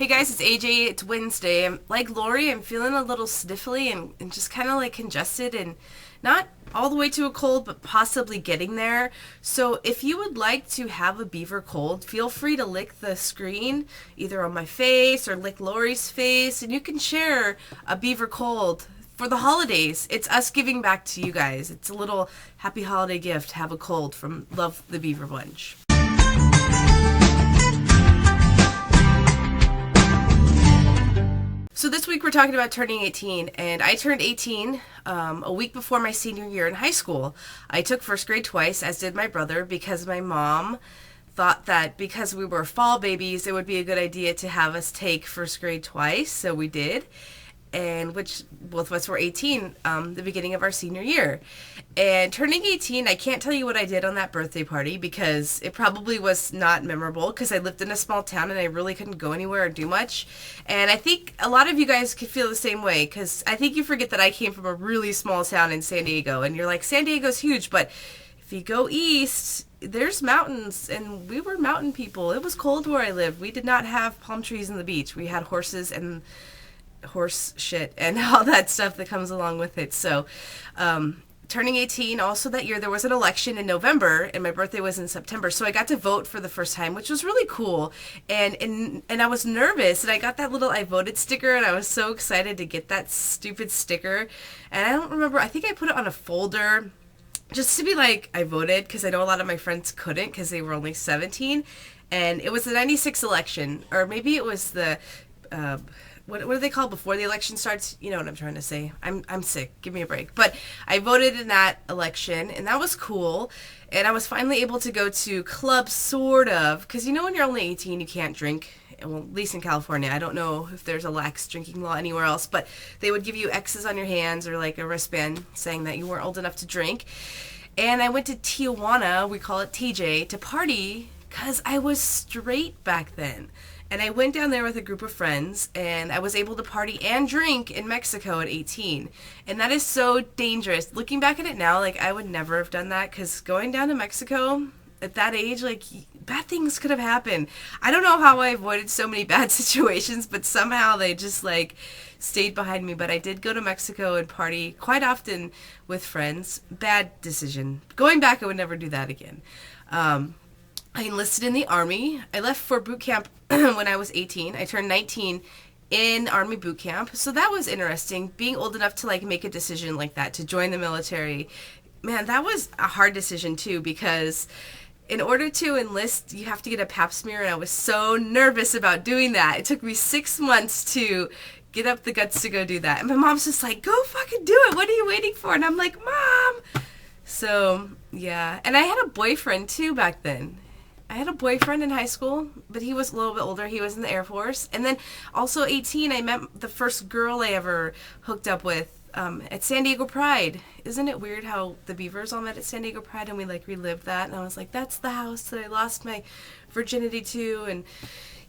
Hey guys, it's AJ. It's Wednesday. I'm like Lori, I'm feeling a little sniffly and just kind of like congested and not all the way to a cold, but possibly getting there. So if you would like to have a beaver cold, feel free to lick the screen either on my face or lick Lori's face, and you can share a beaver cold for the holidays. It's us giving back to you guys. It's a little happy holiday gift. Have a cold from Love the Beaver Bunch. So this week we're talking about turning 18, and I turned 18 a week before my senior year in high school. I took first grade twice, as did my brother, because my mom thought that because we were fall babies, it would be a good idea to have us take first grade twice, so we did. And which both of us were 18 the beginning of our senior year. And turning 18, I can't tell you what I did on that birthday party because it probably was not memorable because I lived in a small town and I really couldn't go anywhere or do much. And I think a lot of you guys could feel the same way because I think you forget that I came from a really small town in San Diego, and you're like, San Diego's huge, but if you go east, there's mountains, and we were mountain people. It was cold where I lived. We did not have palm trees in the beach. We had horses and horse shit and all that stuff that comes along with it. So turning 18, also that year there was an election in November and my birthday was in September, so I got to vote for the first time, which was really cool. And I was nervous, and I got that little I voted sticker, and I was so excited to get that stupid sticker. And I don't remember, I think I put it on a folder just to be like, I voted, because I know a lot of my friends couldn't because they were only 17. And it was the 96 election, or maybe it was the what are they called before the election starts? You know what I'm trying to say. I'm sick. Give me a break. But I voted in that election, and that was cool. And I was finally able to go to clubs, sort of, because you know when you're only 18, you can't drink. Well, at least in California. I don't know if there's a lax drinking law anywhere else, but they would give you X's on your hands or like a wristband saying that you weren't old enough to drink. And I went to Tijuana, we call it TJ, to party because I was straight back then. And I went down there with a group of friends, and I was able to party and drink in Mexico at 18. And that is so dangerous. Looking back at it now, like, I would never have done that, because going down to Mexico at that age, like, bad things could have happened. I don't know how I avoided so many bad situations, but somehow they just, like, stayed behind me. But I did go to Mexico and party quite often with friends. Bad decision. Going back, I would never do that again. I enlisted in the Army. I left for boot camp when I was 18. I turned 19 in Army boot camp. So that was interesting. Being old enough to like make a decision like that, to join the military. Man, that was a hard decision too, because in order to enlist, you have to get a pap smear, and I was so nervous about doing that. It took me 6 months to get up the guts to go do that. And my mom's just like, go fucking do it. What are you waiting for? And I'm like, Mom. So, yeah. And I had a boyfriend too back then. I had a boyfriend in high school, but he was a little bit older. He was in the Air Force. And then also 18, I met the first girl I ever hooked up with at San Diego Pride. Isn't it weird how the Beavers all met at San Diego Pride and we like relived that? And I was like, that's the house that I lost my virginity to. And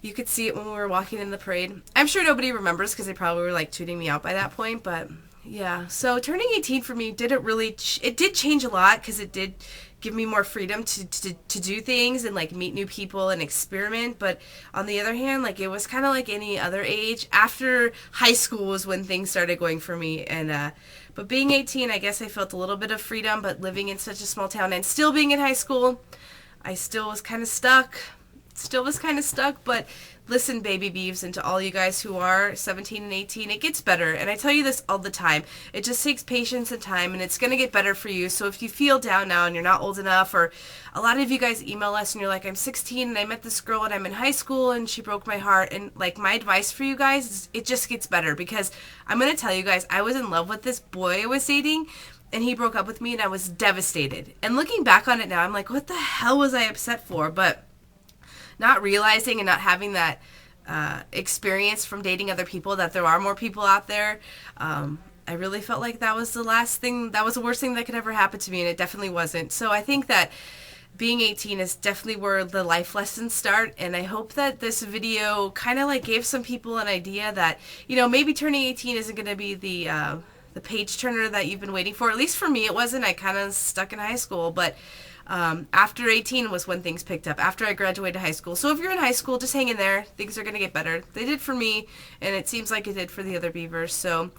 you could see it when we were walking in the parade. I'm sure nobody remembers because they probably were like tooting me out by that point, but yeah. So turning 18 for me didn't really, it did change a lot because it did give me more freedom to do things and like meet new people and experiment. But on the other hand, like it was kind of like any other age. After high school was when things started going for me. And but being 18, I guess I felt a little bit of freedom, but living in such a small town and still being in high school, I still was kind of stuck. But listen, baby beeves, and to all you guys who are 17 and 18, it gets better. And I tell you this all the time. It just takes patience and time, and it's going to get better for you. So if you feel down now and you're not old enough, or a lot of you guys email us and you're like, I'm 16 and I met this girl and I'm in high school and she broke my heart. And like my advice for you guys is it just gets better, because I'm going to tell you guys, I was in love with this boy I was dating, and he broke up with me, and I was devastated. And looking back on it now, I'm like, what the hell was I upset for? But not realizing and not having that experience from dating other people, that there are more people out there, I really felt like that was the worst thing that could ever happen to me, and it definitely wasn't. So I think that being 18 is definitely where the life lessons start, and I hope that this video kind of like gave some people an idea that, you know, maybe turning 18 isn't going to be the page turner that you've been waiting for. At least for me, it wasn't. I kind of stuck in high school, but After 18 was when things picked up, after I graduated high school. So if you're in high school, just hang in there. Things are going to get better. They did for me, and it seems like it did for the other beavers. So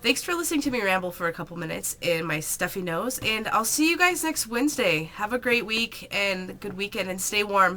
thanks for listening to me ramble for a couple minutes in my stuffy nose, and I'll see you guys next Wednesday. Have a great week and good weekend, and stay warm.